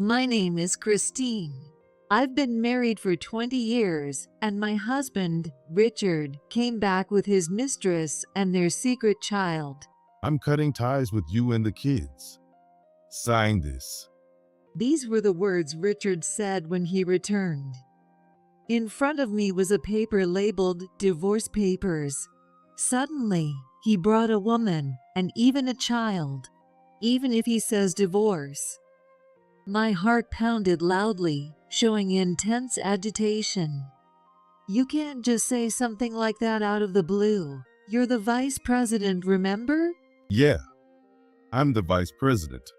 My name is Christine. I've been married for 20 years, and my husband, Richard, came back with his mistress and their secret child. I'm cutting ties with you and the kids. Sign this. These were the words Richard said when he returned. In front of me was a paper labeled divorce papers. Suddenly, he brought a woman and even a child, even if he says divorce. My heart pounded loudly, showing intense agitation. You can't just say something like that out of the blue. You're the vice president, remember? Yeah, I'm the vice president.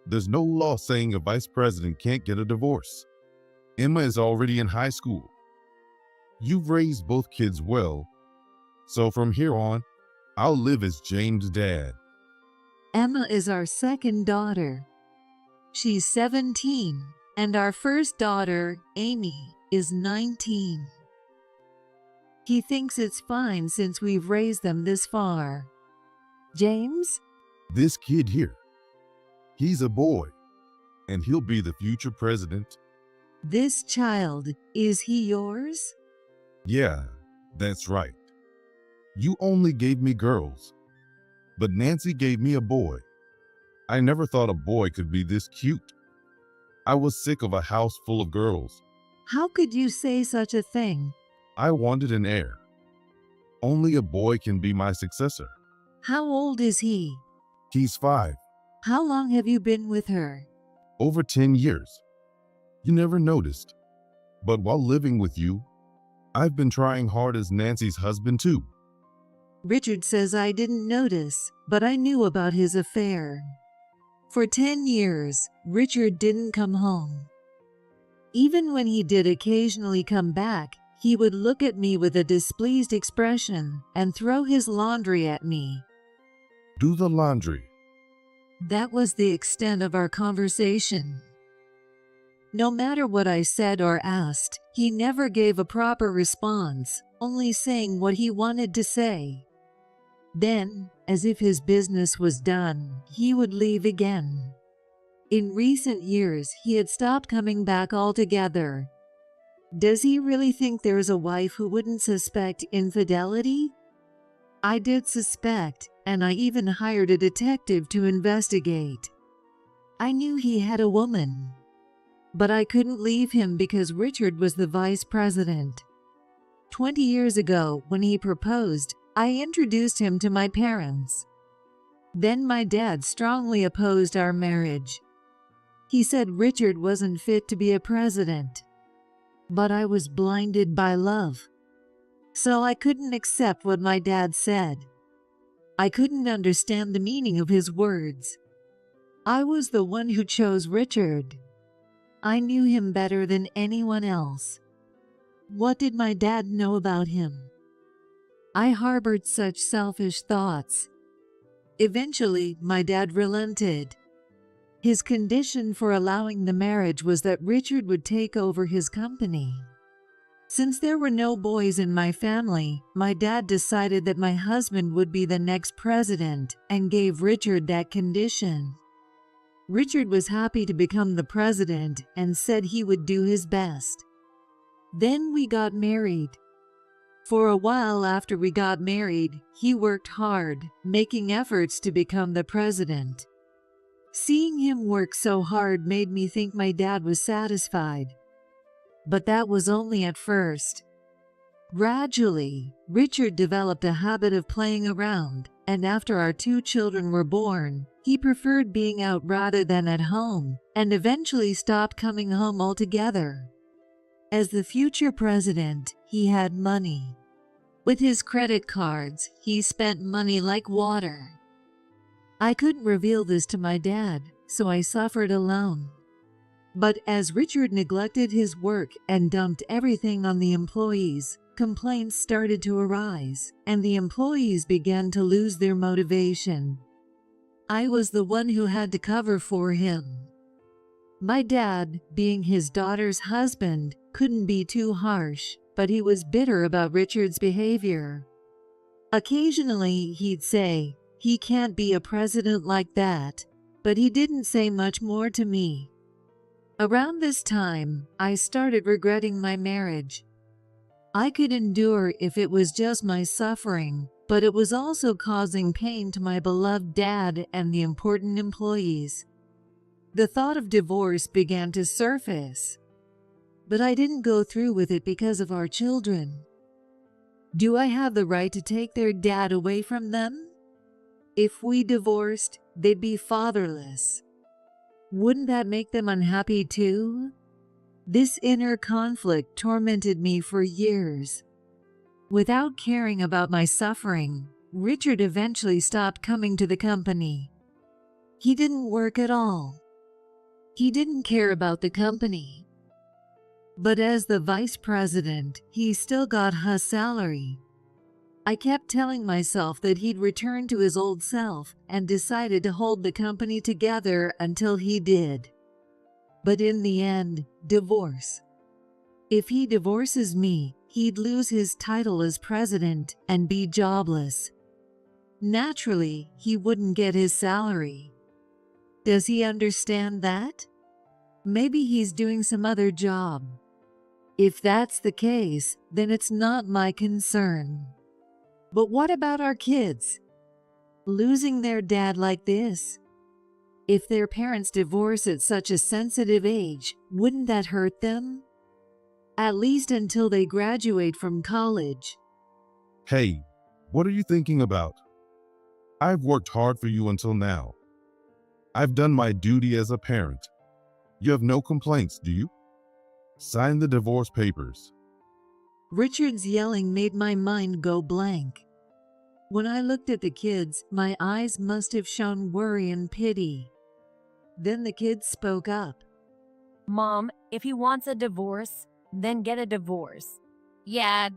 There's no law saying a vice president can't get a divorce. Emma is already in high school. You've raised both kids well, so from here on, I'll live as James' dad. Emma is our second daughter. She's 17, and our first daughter, Amy, is 19. He thinks it's fine since we've raised them this far. James? This kid here, he's a boy, and he'll be the future president. This child, is he yours? Yeah, that's right. You only gave me girls, but Nancy gave me a boy. I never thought a boy could be this cute. I was sick of a house full of girls. How could you say such a thing? I wanted an heir. Only a boy can be my successor. How old is he? He's 5. How long have you been with her? Over 10 years. You never noticed. But while living with you, I've been trying hard as Nancy's husband too. Richard says I didn't notice, but I knew about his affair. For 10 years, Richard didn't come home. Even when he did occasionally come back, he would look at me with a displeased expression and throw his laundry at me. Do the laundry. That was the extent of our conversation. No matter what I said or asked, he never gave a proper response, only saying what he wanted to say. Then, as if his business was done, he would leave again. In recent years, he had stopped coming back altogether. Does he really think there is a wife who wouldn't suspect infidelity? I did suspect, and I even hired a detective to investigate. I knew he had a woman, but I couldn't leave him because Richard was the vice president. 20 years ago, when he proposed, I introduced him to my parents. Then my dad strongly opposed our marriage. He said Richard wasn't fit to be a president. But I was blinded by love. So I couldn't accept what my dad said. I couldn't understand the meaning of his words. I was the one who chose Richard. I knew him better than anyone else. What did my dad know about him? I harbored such selfish thoughts. Eventually, my dad relented. His condition for allowing the marriage was that Richard would take over his company. Since there were no boys in my family, my dad decided that my husband would be the next president and gave Richard that condition. Richard was happy to become the president and said he would do his best. Then we got married. For a while after we got married, he worked hard, making efforts to become the president. Seeing him work so hard made me think my dad was satisfied. But that was only at first. Gradually, Richard developed a habit of playing around, and after our 2 children were born, he preferred being out rather than at home, and eventually stopped coming home altogether. As the future president, he had money. With his credit cards, he spent money like water. I couldn't reveal this to my dad, so I suffered alone. But as Richard neglected his work and dumped everything on the employees, complaints started to arise, and the employees began to lose their motivation. I was the one who had to cover for him. My dad, being his daughter's husband, couldn't be too harsh, but he was bitter about Richard's behavior. Occasionally, he'd say, "He can't be a president like that," but he didn't say much more to me. Around this time, I started regretting my marriage. I could endure if it was just my suffering, but it was also causing pain to my beloved dad and the important employees. The thought of divorce began to surface, but I didn't go through with it because of our children. Do I have the right to take their dad away from them? If we divorced, they'd be fatherless. Wouldn't that make them unhappy too? This inner conflict tormented me for years. Without caring about my suffering, Richard eventually stopped coming to the company. He didn't work at all. He didn't care about the company. But as the vice president, he still got his salary. I kept telling myself that he'd return to his old self and decided to hold the company together until he did. But in the end, divorce. If he divorces me, he'd lose his title as president and be jobless. Naturally, he wouldn't get his salary. Does he understand that? Maybe he's doing some other job. If that's the case, then it's not my concern. But what about our kids? Losing their dad like this? If their parents divorce at such a sensitive age, wouldn't that hurt them? At least until they graduate from college. Hey, what are you thinking about? I've worked hard for you until now. I've done my duty as a parent. You have no complaints, do you? Sign the divorce papers. Richard's yelling made my mind go blank. When I looked at the kids, my eyes must have shown worry and pity. Then the kids spoke up. Mom, if he wants a divorce, then get a divorce. Yeah,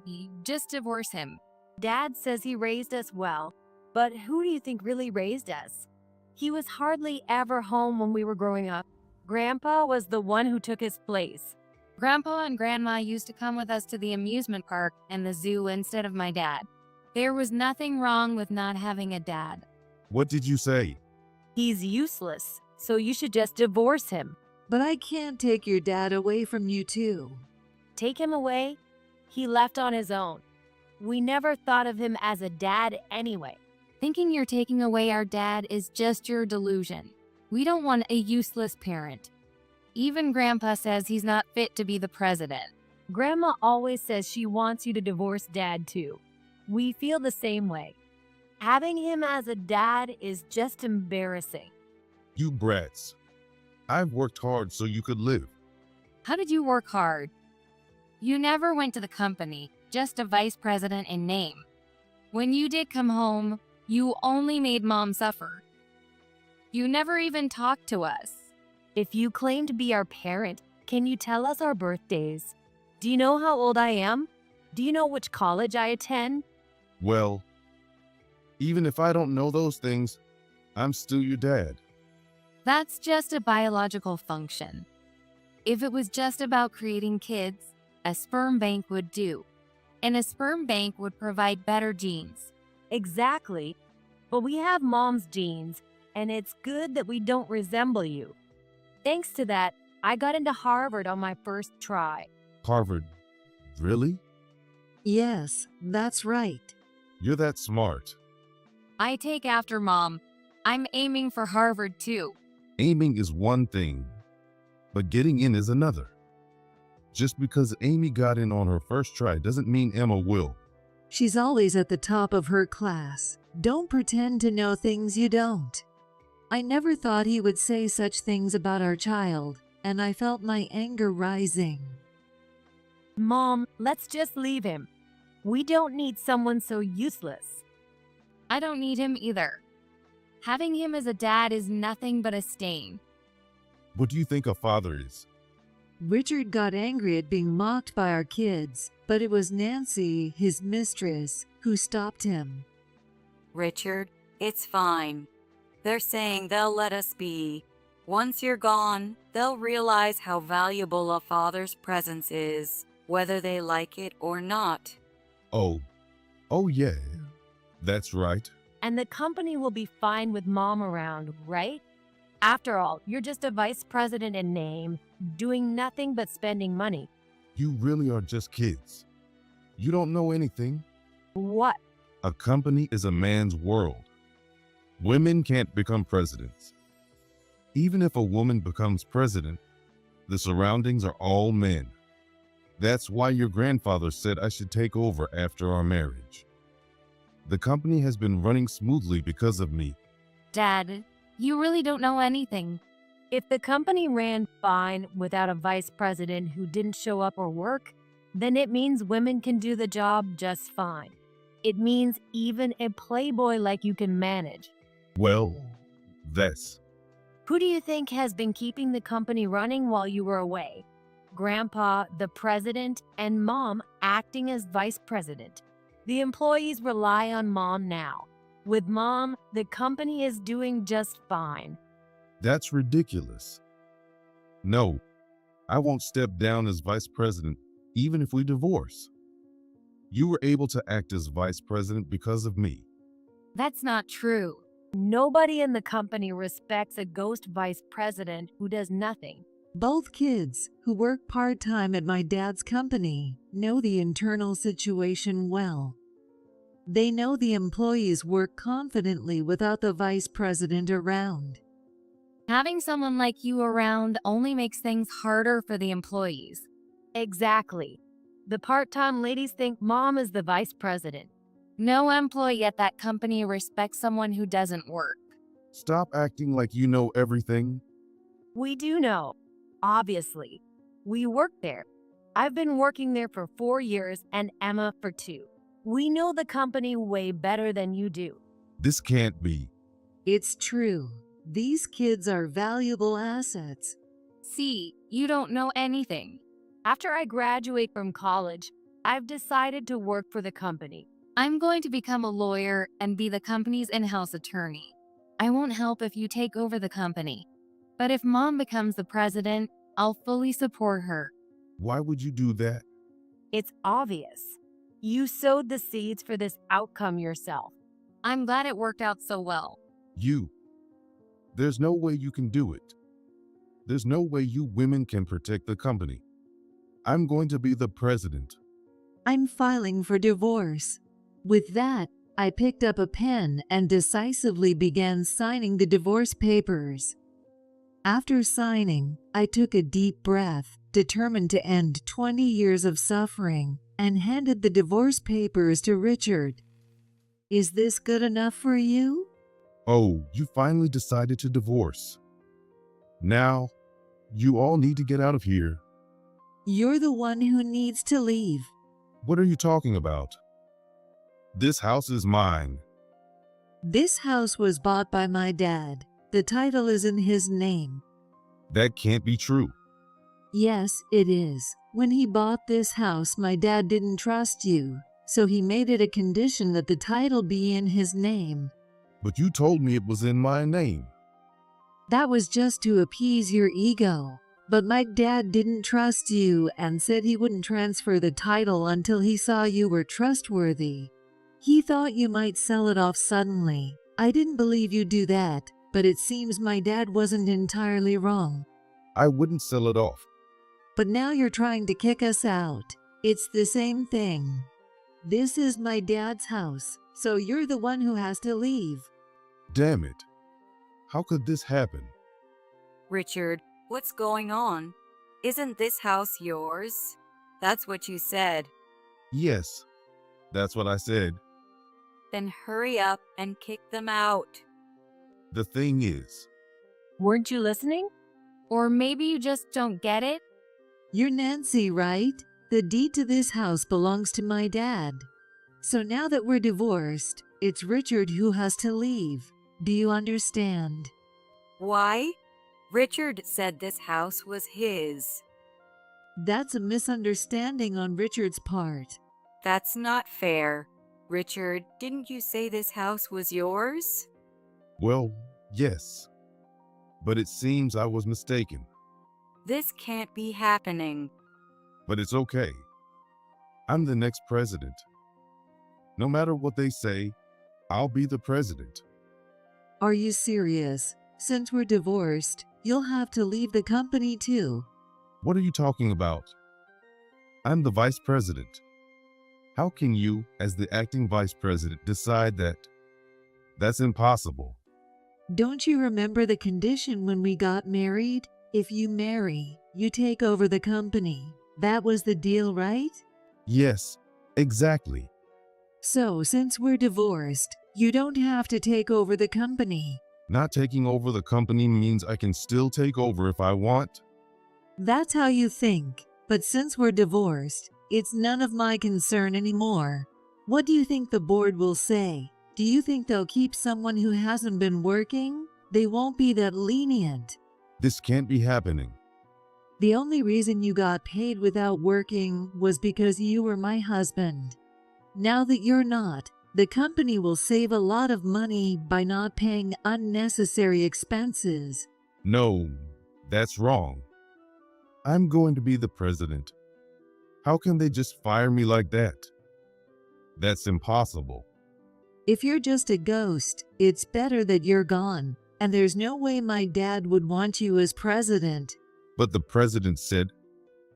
just divorce him. Dad says he raised us well, but who do you think really raised us? He was hardly ever home when we were growing up. Grandpa was the one who took his place. Grandpa and Grandma used to come with us to the amusement park and the zoo instead of my dad. There was nothing wrong with not having a dad. What did you say? He's useless, so you should just divorce him. But I can't take your dad away from you too. Take him away? He left on his own. We never thought of him as a dad anyway. Thinking you're taking away our dad is just your delusion. We don't want a useless parent. Even Grandpa says he's not fit to be the president. Grandma always says she wants you to divorce Dad too. We feel the same way. Having him as a dad is just embarrassing. You brats. I've worked hard so you could live. How did you work hard? You never went to the company, just a vice president in name. When you did come home, you only made Mom suffer. You never even talked to us. If you claim to be our parent, can you tell us our birthdays? Do you know how old I am? Do you know which college I attend? Well, even if I don't know those things, I'm still your dad. That's just a biological function. If it was just about creating kids, a sperm bank would do. And a sperm bank would provide better genes. Exactly. But we have Mom's genes, and it's good that we don't resemble you. Thanks to that, I got into Harvard on my first try. Harvard? Really? Yes, that's right. You're that smart. I take after Mom. I'm aiming for Harvard too. Aiming is one thing, but getting in is another. Just because Amy got in on her first try doesn't mean Emma will. She's always at the top of her class. Don't pretend to know things you don't. I never thought he would say such things about our child, and I felt my anger rising. Mom, let's just leave him. We don't need someone so useless. I don't need him either. Having him as a dad is nothing but a stain. What do you think a father is? Richard got angry at being mocked by our kids, but it was Nancy, his mistress, who stopped him. Richard, it's fine. They're saying they'll let us be. Once you're gone, they'll realize how valuable a father's presence is, whether they like it or not. Oh yeah, that's right. And the company will be fine with Mom around, right? After all, you're just a vice president in name, doing nothing but spending money. You really are just kids. You don't know anything. What? A company is a man's world. Women can't become presidents. Even if a woman becomes president, the surroundings are all men. That's why your grandfather said I should take over after our marriage. The company has been running smoothly because of me. Dad, you really don't know anything. If the company ran fine without a vice president who didn't show up or work, then it means women can do the job just fine. It means even a playboy like you can manage. Well, that's... Who do you think has been keeping the company running while you were away? Grandpa, the president, and Mom acting as vice president. The employees rely on Mom now. With Mom, the company is doing just fine. That's ridiculous. No, I won't step down as vice president, even if we divorce. You were able to act as vice president because of me. That's not true. Nobody in the company respects a ghost vice president who does nothing. Both kids, who work part-time at my dad's company, know the internal situation well. They know the employees work confidently without the vice president around. Having someone like you around only makes things harder for the employees. Exactly. The part-time ladies think Mom is the vice president. No employee at that company respects someone who doesn't work. Stop acting like you know everything. We do know. Obviously. We work there. I've been working there for 4 years and Emma for 2. We know the company way better than you do. This can't be. It's true. These kids are valuable assets. See, you don't know anything. After I graduate from college, I've decided to work for the company. I'm going to become a lawyer and be the company's in-house attorney. I won't help if you take over the company. But if Mom becomes the president, I'll fully support her. Why would you do that? It's obvious. You sowed the seeds for this outcome yourself. I'm glad it worked out so well. There's no way you can do it. There's no way you women can protect the company. I'm going to be the president. I'm filing for divorce. With that, I picked up a pen and decisively began signing the divorce papers. After signing, I took a deep breath, determined to end 20 years of suffering, and handed the divorce papers to Richard. Is this good enough for you? Oh, you finally decided to divorce. Now, you all need to get out of here. You're the one who needs to leave. What are you talking about? This house is mine. This house was bought by my dad. The title is in his name. That can't be true. Yes, it is. When he bought this house, my dad didn't trust you, so he made it a condition that the title be in his name. But you told me it was in my name. That was just to appease your ego. But my dad didn't trust you and said he wouldn't transfer the title until he saw you were trustworthy. He thought you might sell it off suddenly. I didn't believe you'd do that, but it seems my dad wasn't entirely wrong. I wouldn't sell it off. But now you're trying to kick us out. It's the same thing. This is my dad's house, so you're the one who has to leave. Damn it. How could this happen? Richard, what's going on? Isn't this house yours? That's what you said. Yes, that's what I said. Then hurry up and kick them out. The thing is, Weren't you listening? Or maybe you just don't get it? You're Nancy, right? The deed to this house belongs to my dad. So now that we're divorced, it's Richard who has to leave. Do you understand? Why? Richard said this house was his. That's a misunderstanding on Richard's part. That's not fair. Richard, didn't you say this house was yours? well, yes. But it seems I was mistaken. This can't be happening. But it's okay. I'm the next president. No matter what they say, I'll be the president. Are you serious? Since we're divorced, you'll have to leave the company too. What are you talking about? I'm the vice president. How can you, as the acting vice president, decide that? That's impossible. Don't you remember the condition when we got married? If you marry, you take over the company. That was the deal, right? Yes, exactly. So, since we're divorced, you don't have to take over the company. Not taking over the company means I can still take over if I want. That's how you think. But since we're divorced, it's none of my concern anymore. What do you think the board will say? Do you think they'll keep someone who hasn't been working? They won't be that lenient. This can't be happening. The only reason you got paid without working was because you were my husband. Now that you're not, the company will save a lot of money by not paying unnecessary expenses. No, that's wrong. I'm going to be the president. How can they just fire me like that? That's impossible. If you're just a ghost, it's better that you're gone, and there's no way my dad would want you as president. But the president said,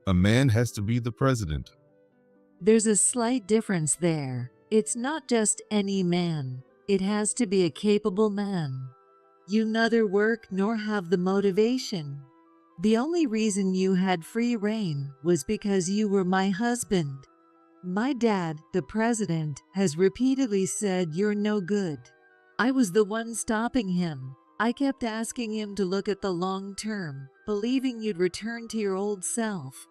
a man has to be the president. There's a slight difference there. It's not just any man. It has to be a capable man. You neither work nor have the motivation. The only reason you had free reign was because you were my husband. My dad, the president, has repeatedly said you're no good. I was the one stopping him. I kept asking him to look at the long term, believing you'd return to your old self.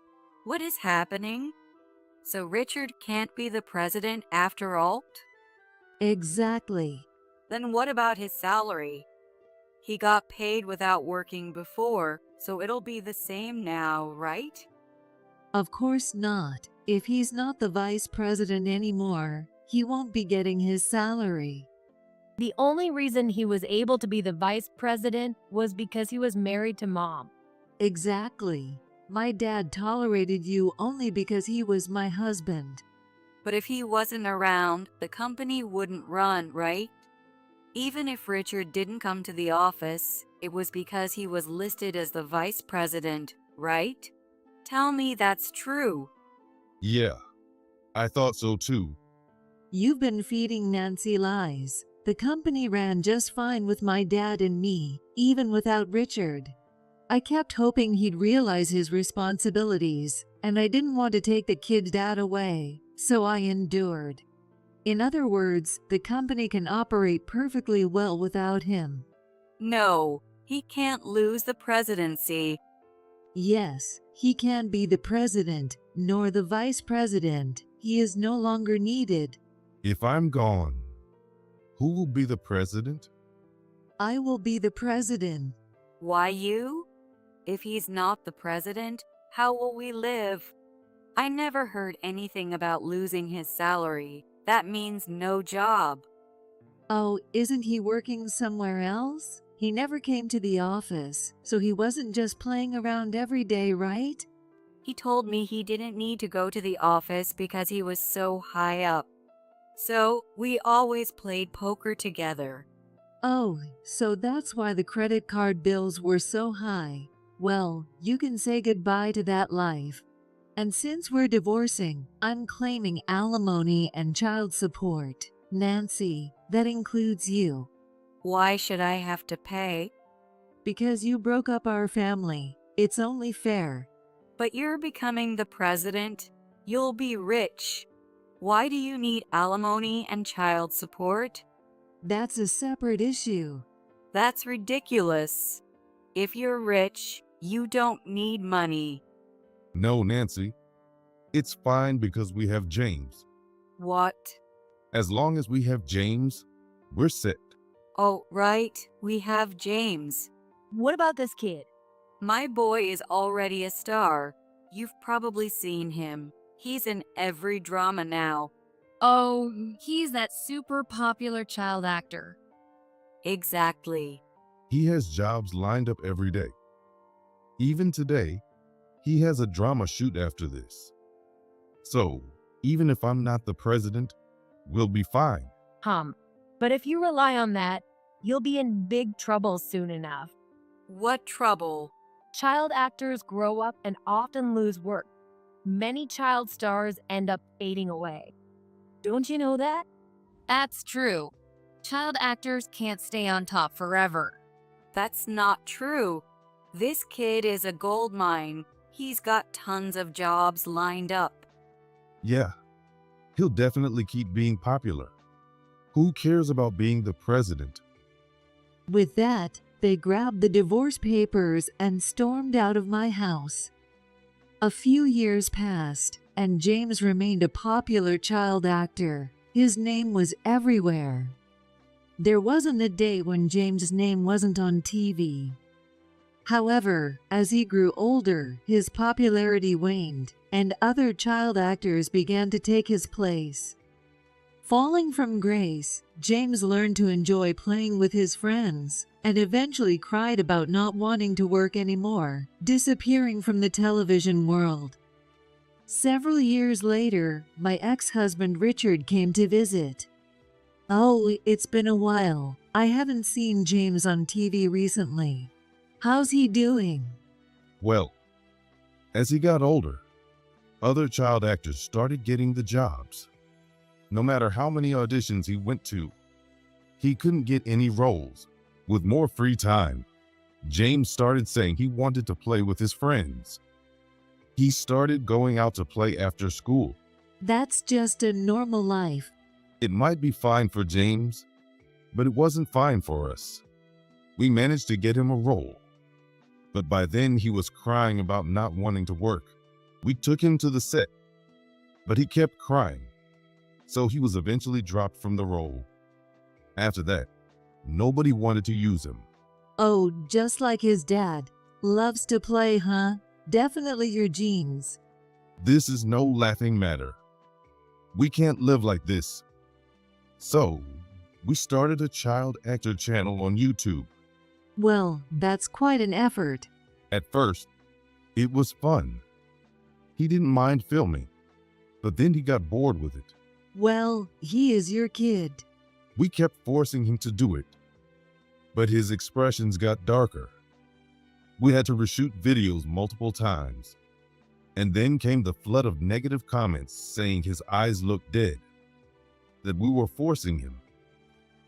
What is happening? So Richard can't be the president after all? Exactly. Then what about his salary? He got paid without working before, so it'll be the same now, right? Of course not. If he's not the vice president anymore, he won't be getting his salary. The only reason he was able to be the vice president was because he was married to Mom. Exactly. My dad tolerated you only because he was my husband. But if he wasn't around, the company wouldn't run, right? Even if Richard didn't come to the office, it was because he was listed as the vice president, right? Tell me that's true. Yeah, I thought so too. You've been feeding Nancy lies. The company ran just fine with my dad and me, even without Richard. I kept hoping he'd realize his responsibilities, and I didn't want to take the kid's dad away, so I endured. In other words, the company can operate perfectly well without him. No, he can't lose the presidency. Yes, he can't be the president, nor the vice president. He is no longer needed. If I'm gone, who will be the president? I will be the president. Why you? If he's not the president, how will we live? I never heard anything about losing his salary. That means no job. Oh, isn't he working somewhere else? He never came to the office, so he wasn't just playing around every day, right? He told me he didn't need to go to the office because he was so high up. So we always played poker together. Oh, so that's why the credit card bills were so high. Well, you can say goodbye to that life. And since we're divorcing, I'm claiming alimony and child support. Nancy, that includes you. Why should I have to pay? Because you broke up our family. It's only fair. But you're becoming the president. You'll be rich. Why do you need alimony and child support? That's a separate issue. That's ridiculous. If you're rich, you don't need money. No, Nancy. It's fine because we have James. What? As long as we have James, we're set. Oh, right. We have James. What about this kid? My boy is already a star. You've probably seen him. He's in every drama now. Oh, he's that super popular child actor. Exactly. He has jobs lined up every day. Even today, he has a drama shoot after this. So, even if I'm not the president, we'll be fine. But if you rely on that, You'll be in big trouble soon enough. What trouble? Child actors grow up and often lose work. Many child stars end up fading away. Don't you know that? That's true. Child actors can't stay on top forever. That's not true. This kid is a gold mine. He's got tons of jobs lined up. Yeah, he'll definitely keep being popular. Who cares about being the president? With that, they grabbed the divorce papers and stormed out of my house. A few years passed, and James remained a popular child actor. His name was everywhere. There wasn't a day when James' name wasn't on TV. However, as he grew older, his popularity waned, and other child actors began to take his place. Falling from grace, James learned to enjoy playing with his friends, and eventually cried about not wanting to work anymore, disappearing from the television world. Several years later, my ex-husband Richard came to visit. "Oh, it's been a while. I haven't seen James on TV recently. How's he doing?" Well, as he got older, other child actors started getting the jobs. No matter how many auditions he went to, he couldn't get any roles. With more free time, James started saying he wanted to play with his friends. He started going out to play after school. That's just a normal life. It might be fine for James, but it wasn't fine for us. We managed to get him a role, but by then he was crying about not wanting to work. We took him to the set, but he kept crying, so he was eventually dropped from the role. After that, nobody wanted to use him. Oh, just like his dad. Loves to play, huh? Definitely your genes. This is no laughing matter. We can't live like this. So, we started a child actor channel on YouTube. Well, that's quite an effort. At first, it was fun. He didn't mind filming, but then he got bored with it. Well, he is your kid. We kept forcing him to do it, but his expressions got darker. We had to reshoot videos multiple times. And then came the flood of negative comments saying his eyes looked dead, that we were forcing him,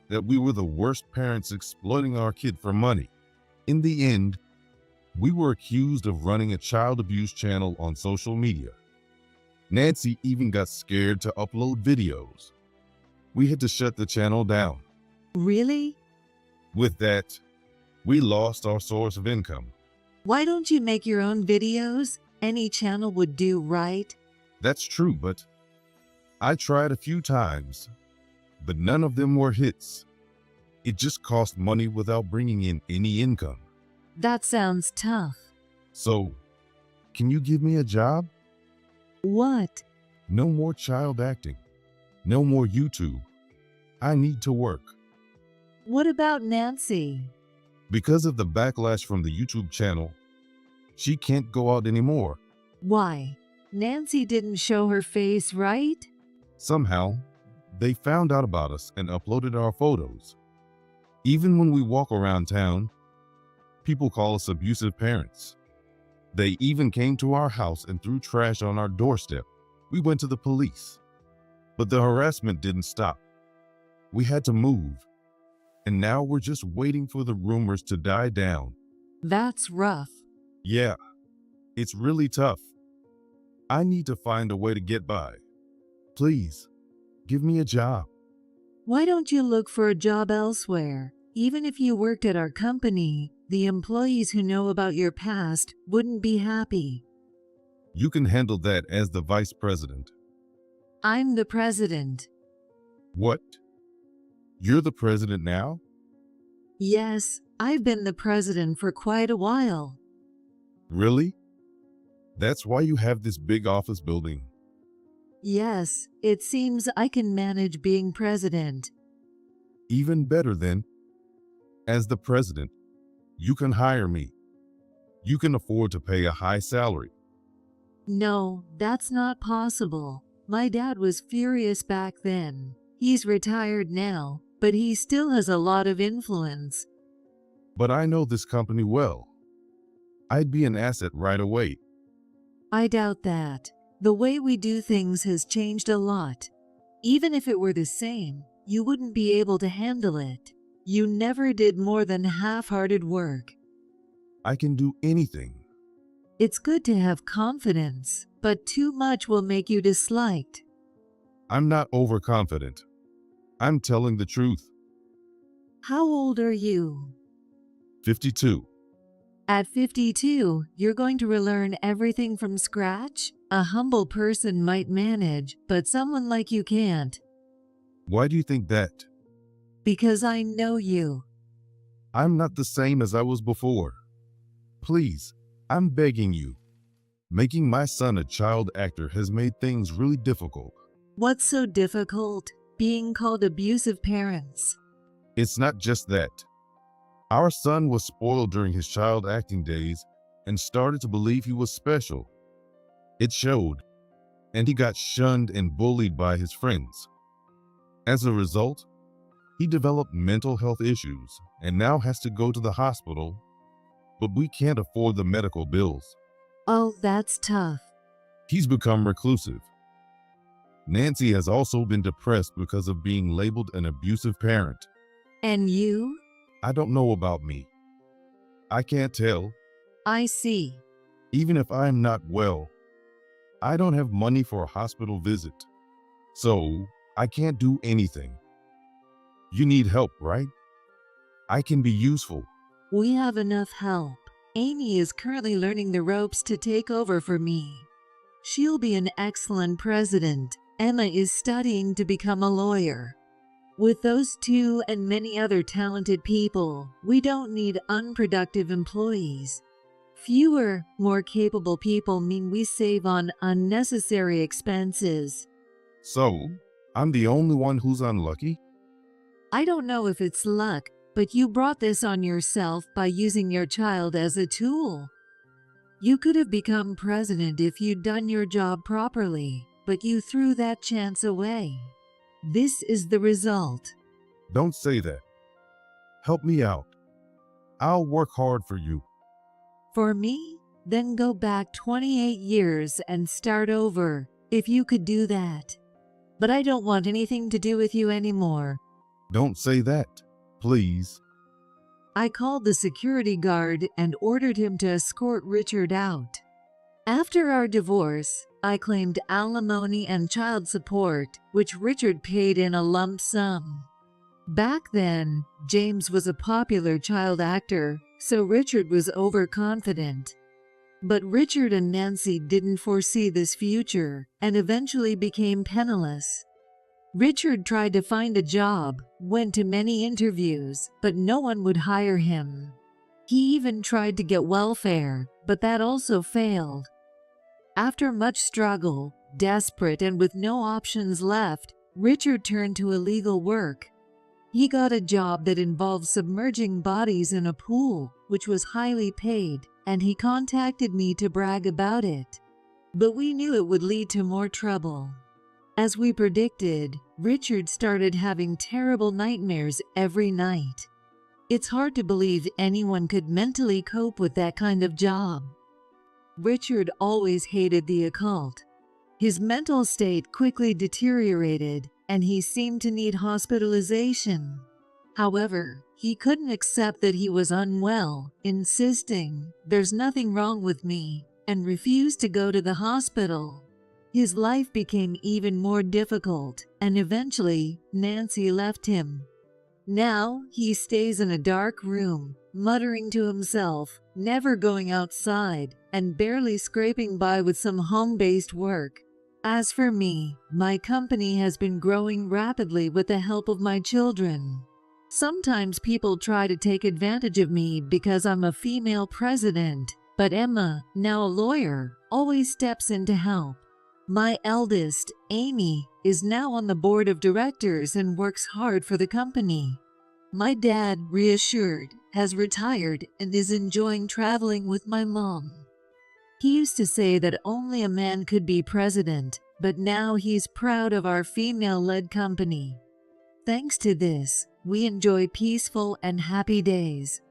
that we were the worst parents exploiting our kid for money. In the end, we were accused of running a child abuse channel on social media. Nancy even got scared to upload videos. We had to shut the channel down. Really? With that, we lost our source of income. Why don't you make your own videos? Any channel would do, right? That's true, but I tried a few times, but none of them were hits. It just cost money without bringing in any income. That sounds tough. So, can you give me a job? What? No more child acting. No more YouTube. I need to work. What about Nancy? Because of the backlash from the YouTube channel, she can't go out anymore. Why? Nancy didn't show her face, right? Somehow, they found out about us and uploaded our photos. Even when we walk around town, people call us abusive parents. They even came to our house and threw trash on our doorstep. We went to the police, but the harassment didn't stop. We had to move, and now we're just waiting for the rumors to die down. That's rough. Yeah, it's really tough. I need to find a way to get by. Please, give me a job. Why don't you look for a job elsewhere? Even if you worked at our company, the employees who know about your past wouldn't be happy. You can handle that as the vice president. I'm the president. What? You're the president now? Yes, I've been the president for quite a while. Really? That's why you have this big office building. Yes, it seems I can manage being president. Even better then. As the president, you can hire me. You can afford to pay a high salary. No, that's not possible. My dad was furious back then. He's retired now, but he still has a lot of influence. But I know this company well. I'd be an asset right away. I doubt that. The way we do things has changed a lot. Even if it were the same, you wouldn't be able to handle it. You never did more than half-hearted work. I can do anything. It's good to have confidence, but too much will make you disliked. I'm not overconfident. I'm telling the truth. How old are you? 52. At 52, you're going to relearn everything from scratch? A humble person might manage, but someone like you can't. Why do you think that? Because I know you. I'm not the same as I was before. Please, I'm begging you. Making my son a child actor has made things really difficult. What's so difficult? Being called abusive parents. It's not just that. Our son was spoiled during his child acting days and started to believe he was special. It showed, and he got shunned and bullied by his friends. As a result, he developed mental health issues and now has to go to the hospital, but we can't afford the medical bills. Oh, that's tough. He's become reclusive. Nancy has also been depressed because of being labeled an abusive parent. And you? I don't know about me. I can't tell. I see. Even if I'm not well, I don't have money for a hospital visit. So, I can't do anything. You need help, right? I can be useful. We have enough help. Amy is currently learning the ropes to take over for me. She'll be an excellent president. Emma is studying to become a lawyer. With those two and many other talented people, we don't need unproductive employees. Fewer, more capable people mean we save on unnecessary expenses. So, I'm the only one who's unlucky? I don't know if it's luck, but you brought this on yourself by using your child as a tool. You could have become president if you'd done your job properly, but you threw that chance away. This is the result. Don't say that. Help me out. I'll work hard for you. For me? Then go back 28 years and start over, if you could do that. But I don't want anything to do with you anymore. Don't say that, please. I called the security guard and ordered him to escort Richard out. After our divorce, I claimed alimony and child support, which Richard paid in a lump sum. Back then, James was a popular child actor, so Richard was overconfident. But Richard and Nancy didn't foresee this future and eventually became penniless. Richard tried to find a job, went to many interviews, but no one would hire him. He even tried to get welfare, but that also failed. After much struggle, desperate and with no options left, Richard turned to illegal work. He got a job that involved submerging bodies in a pool, which was highly paid, and he contacted me to brag about it. But we knew it would lead to more trouble. As we predicted, Richard started having terrible nightmares every night. It's hard to believe anyone could mentally cope with that kind of job. Richard always hated the occult. His mental state quickly deteriorated, and he seemed to need hospitalization. However, he couldn't accept that he was unwell, insisting, "There's nothing wrong with me," and refused to go to the hospital. His life became even more difficult, and eventually, Nancy left him. Now, he stays in a dark room, muttering to himself, never going outside, and barely scraping by with some home-based work. As for me, my company has been growing rapidly with the help of my children. Sometimes people try to take advantage of me because I'm a female president, but Emma, now a lawyer, always steps in to help. My eldest, Amy, is now on the board of directors and works hard for the company. My dad, reassured, has retired and is enjoying traveling with my mom. He used to say that only a man could be president, but now he's proud of our female-led company. Thanks to this, we enjoy peaceful and happy days.